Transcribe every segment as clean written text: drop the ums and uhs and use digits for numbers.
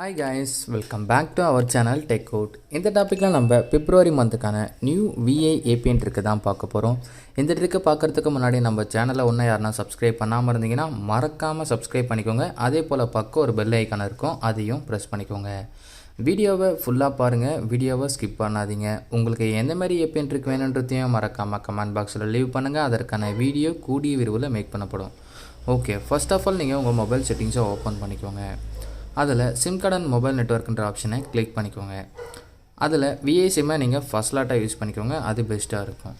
Hi guys, welcome back to our channel Tech Out. இந்த டாப்பிக்கில் நம்ம பிப்ரவரி மந்த்துக்கான நியூ VI APN ட்ரிக்கு தான் பார்க்க போகிறோம். இந்த ட்ரிக்கு பார்க்குறதுக்கு முன்னாடி நம்ம சேனலை ஒன்றும் யாருன்னா சப்ஸ்கிரைப் பண்ணாமல் இருந்தீங்கன்னா மறக்காமல் சப்ஸ்கிரைப் பண்ணிக்கோங்க. அதே போல் பக்கம் ஒரு பெல் ஐக்கான் இருக்கும், அதையும் ப்ரெஸ் பண்ணிக்கோங்க. வீடியோவை ஃபுல்லாக பாருங்கள், வீடியோவை ஸ்கிப் பண்ணாதீங்க. உங்களுக்கு எந்த மாதிரி APN ட்ரிக் வேணுன்றதையும் மறக்காமல் கமெண்ட் பாக்ஸில் லீவ் பண்ணுங்கள். அதற்கான வீடியோ கூடிய விரைவில் மேக் பண்ணப்படும். ஓகே, ஃபர்ஸ்ட் ஆஃப் ஆல் நீங்கள் உங்கள் மொபைல் செட்டிங்ஸை ஓப்பன் பண்ணிக்கோங்க. அதில் சிம் கார்டு அண்ட் மொபைல் நெட்ஒர்க்குன்ற ஆப்ஷனை கிளிக் பண்ணிக்கோங்க. அதில் VI சிம்மை நீங்கள் ஃபர்ஸ்ட் லாட்டாக யூஸ் பண்ணிக்கோங்க, அது பெஸ்ட்டாக இருக்கும்.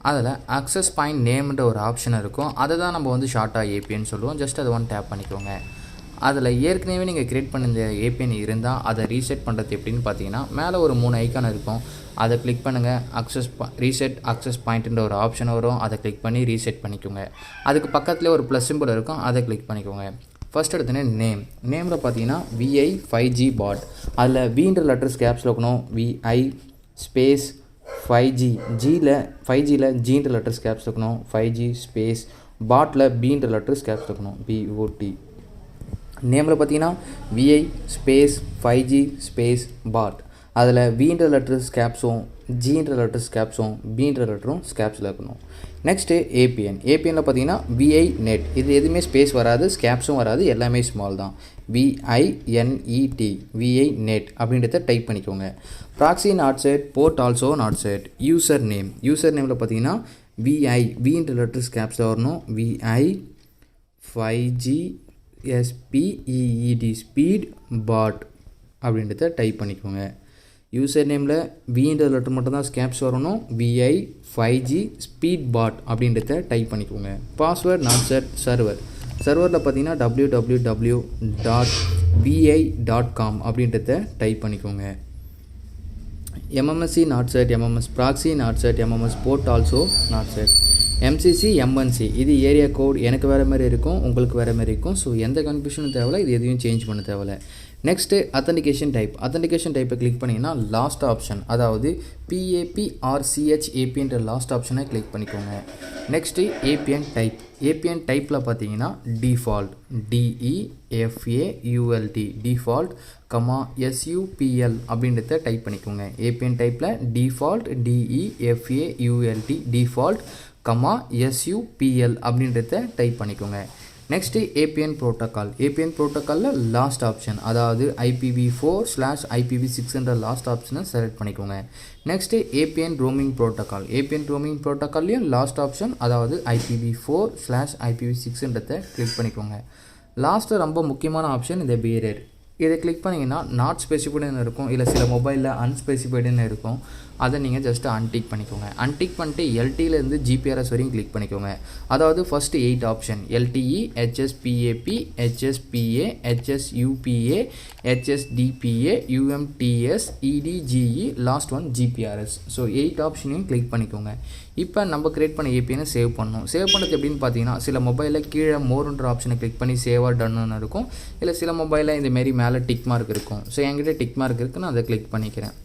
அதில் அக்சஸ் பாயிண்ட் நேம்ன்ற ஒரு ஆப்ஷன் இருக்கும், அதை தான் நம்ம வந்து ஷார்ட்டாக APN சொல்லுவோம். ஜஸ்ட் அதை டேப் பண்ணிக்கோங்க. அதில் ஏற்கனவே நீங்கள் க்ரியேட் பண்ணியிருந்த APN இருந்தால் அதை ரீசெட் பண்ணுறது எப்படின்னு பார்த்தீங்கன்னா, மேலே ஒரு 3 ஐக்கான் இருக்கும், அதை கிளிக் பண்ணுங்கள். ரீசெட் அக்சஸ் பாயிண்ட்டுன்ற ஒரு ஆப்ஷன் வரும், அதை கிளிக் பண்ணி ரீசெட் பண்ணிக்கோங்க. அதுக்கு பக்கத்துலேயே ஒரு ப்ளஸ் சிம்பிள் இருக்கும், அதை கிளிக் பண்ணிக்கோங்க. ஃபர்ஸ்ட் எடுத்தோன்னே நேமில் பார்த்தீங்கன்னா VI 5G பாட். அதில் Vன்ற லெட்டர்ஸ் கேப்ஸில் இருக்கணும், VI ஸ்பேஸ் 5G. 5Gயில் Gன்ற லெட்டர்ஸ் கேப்ஸ் இருக்கணும், 5G ஸ்பேஸ் பாட்டில் Bன்ற லெட்டர்ஸ் கேப்ஸ் இருக்கணும், BOT. நேமில் பார்த்தீங்கன்னா VI ஸ்பேஸ் 5G ஸ்பேஸ் பாட். அதில் Vன்ற லெட்டர்ஸ் கேப்ஸும் Gன்ற லெட்டர்ஸ் கேப்ஸும் Bன்ற லெட்டரும் ஸ்கேப்ஸில் இருக்கணும். நெக்ஸ்ட்டு ஏபிஎனில் பார்த்தீங்கன்னா VI நெட். இது எதுவுமே ஸ்பேஸ் வராது, ஸ்கேப்ஸும் வராது, எல்லாமே ஸ்மால் தான். VINET VI நெட் அப்படின்றத டைப் பண்ணிக்கோங்க. Proxy not set, port also not set. User நேமில் பார்த்தீங்கன்னா Vன்ற லெட்டர்ஸ் கேப்ஸில் வரணும், VI 5G SPEED ஸ்பீட் பாட் அப்படின்றத டைப் பண்ணிக்கோங்க. யூசர் நேமில் Vன்ற லெட்டர் மட்டும் தான் ஸ்கேப்ஸ் வரணும், VI 5G ஸ்பீட் பாட் அப்படின்றத டைப் பண்ணிக்கோங்க. Password not set. சர்வரில் பார்த்தீங்கன்னா www.vi.com அப்படின்றத டைப் பண்ணிக்கோங்க. MMSC not set, MMS proxy not set, MMS port also not set. MCC MNC இது ஏரியா கோட், எனக்கு வேறு மாதிரி இருக்கும், உங்களுக்கு வேறு மாதிரி இருக்கும். ஸோ எந்த கன்ஃபியூஷனும் தேவையில்லை, இது எதையும் சேஞ்ச் பண்ண தேவையில்லை. நெக்ஸ்ட்டு அத்தன்டிகேஷன் டைப்பை கிளிக் பண்ணிங்கன்னா லாஸ்ட் ஆப்ஷன், அதாவது PAPRCH APNன்ற லாஸ்ட் ஆப்ஷனை கிளிக் பண்ணிக்கோங்க. நெக்ஸ்ட்டு APN டைப்பில் பார்த்தீங்கன்னா டிஃபால்ட் DEFAULT டிஃபால்ட் SUPL அப்படின்றத டைப் பண்ணிக்கோங்க. APN டைப்பில் டிஃபால்ட் DEFAULT டிஃபால்ட் SUPL அப்படின்றத டைப் பண்ணிக்கோங்க. நெக்ஸ்ட்டு APN ப்ரோட்டோக்காலில் லாஸ்ட் ஆப்ஷன், அதாவது IPv4/IPv6 லாஸ்ட் ஆப்ஷனை செலக்ட் பண்ணிக்கோங்க. நெக்ஸ்ட்டு APN ரோமிங் ப்ரோட்டோக்கால்லையும் லாஸ்ட் ஆப்ஷன், அதாவது IPv4/IPv6 கிளிக் பண்ணிக்கோங்க. லாஸ்ட்டு ரொம்ப முக்கியமான ஆப்ஷன் இந்த பேரியர். இதை கிளிக் பண்ணிங்கன்னா நாட் ஸ்பெசிஃபைடுன்னு இருக்கும், இல்லை சில மொபைலில் அன்ஸ்பெசிஃபைடுன்னு இருக்கும். அதை நீங்கள் ஜஸ்ட்டு அன்டிக் பண்ணிக்கோங்க. அன்டிக் பண்ணிட்டு LTEலேருந்து GPRS வரையும் கிளிக் பண்ணிக்கோங்க. அதாவது first 8 option LTE, HSPAP, HSPA, HSUPA, HSDPA, UMTS, EDGE, last one GPRS. So 8 ஆப்ஷனையும் கிளிக் பண்ணிக்கோங்க. இப்போ நம்ம கிரியேட் பண்ண APN சேவ் பண்ணணும். சேவ் பண்ணுறது எப்படின்னு பார்த்தீங்கன்னா, சில மொபைலில் கீழே மோர்ன்ற ஆப்ஷனை கிளிக் பண்ணி சேவாக டன்னு இருக்கும், இல்லை சில மொபைலில் இந்தமாரி மேலே டிக் மார்க் இருக்கும். ஸோ என்கிட்ட டிக் மார்க் இருக்குது, நான் அதை கிளிக் பண்ணிக்கிறேன்.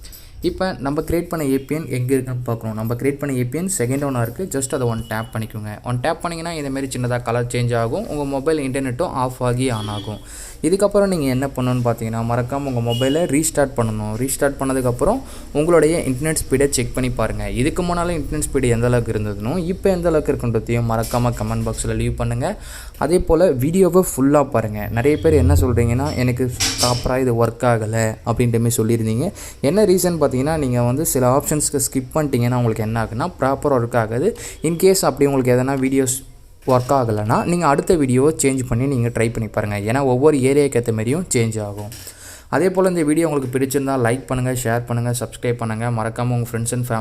இப்போ நம்ம கிரியேட் பண்ண APN எங்கே இருக்குன்னு பார்க்கணும். நம்ம கிரியேட் பண்ண APN செகண்ட் ஒன்னாக இருக்குது, ஜஸ்ட் அதை டேப் பண்ணிக்கோங்க. டேப் பண்ணிங்கன்னா இதேமாரி சின்னதாக கலர் சேஞ்ச் ஆகும், உங்கள் மொபைல் இன்டர்நெட்டும் ஆஃப் ஆகி ஆன் ஆகும். இதுக்கப்புறம் நீங்கள் என்ன பண்ணணும்னு பார்த்தீங்கன்னா, மறக்காமல் உங்கள் மொபைலை ரீஸ்டார்ட் பண்ணணும். ரீஸ்டார்ட் பண்ணதுக்கப்புறம் உங்களுடைய இன்டர்நெட் ஸ்பீடை செக் பண்ணி பாருங்கள். இதுக்கு முன்னாலும் இன்டர்நெட் ஸ்பீடு எந்த அளவுக்கு இருந்ததுனோ இப்போ எந்த அளவுக்கு இருக்குன்றதையும் மறக்காமல் கமெண்ட் பாக்ஸில் லீவ் பண்ணுங்கள். அதே போல் வீடியோவை ஃபுல்லாக பாருங்கள். நிறைய பேர் என்ன சொல்கிறீங்கன்னா, எனக்கு ப்ராப்பராக இது ஒர்க் ஆகலை அப்படின்ற மாதிரி சொல்லியிருந்தீங்க. என்ன ரீசன் பார்த்தீங்கன்னா, நீங்கள் வந்து சில ஆப்ஷன்ஸ்க்கு ஸ்கிப் பண்ணிட்டீங்கன்னா உங்களுக்கு என்ன ஆகுன்னா ப்ராப்பராக ஒர்க் ஆகாது. இன்கேஸ் அப்படி உங்களுக்கு எதனா வீடியோஸ் ஒர்க் ஆகலைன்னா நீங்கள் அடுத்த வீடியோவை சேஞ்ச் பண்ணி நீங்கள் ட்ரை பண்ணி பாருங்கள். ஏன்னா ஒவ்வொரு ஏரியாவுக்கு ஏற்ற மாதிரியும் சேஞ்ச் ஆகும். அதே போல் இந்த வீடியோ உங்களுக்கு பிடிச்சிருந்தால் லைக் பண்ணுங்கள், ஷேர் பண்ணுங்கள், சப்ஸ்கிரைப் பண்ணுங்கள். மறக்காமல் உங்கள் ஃப்ரெண்ட்ஸ் அண்ட் ஃபேமிலி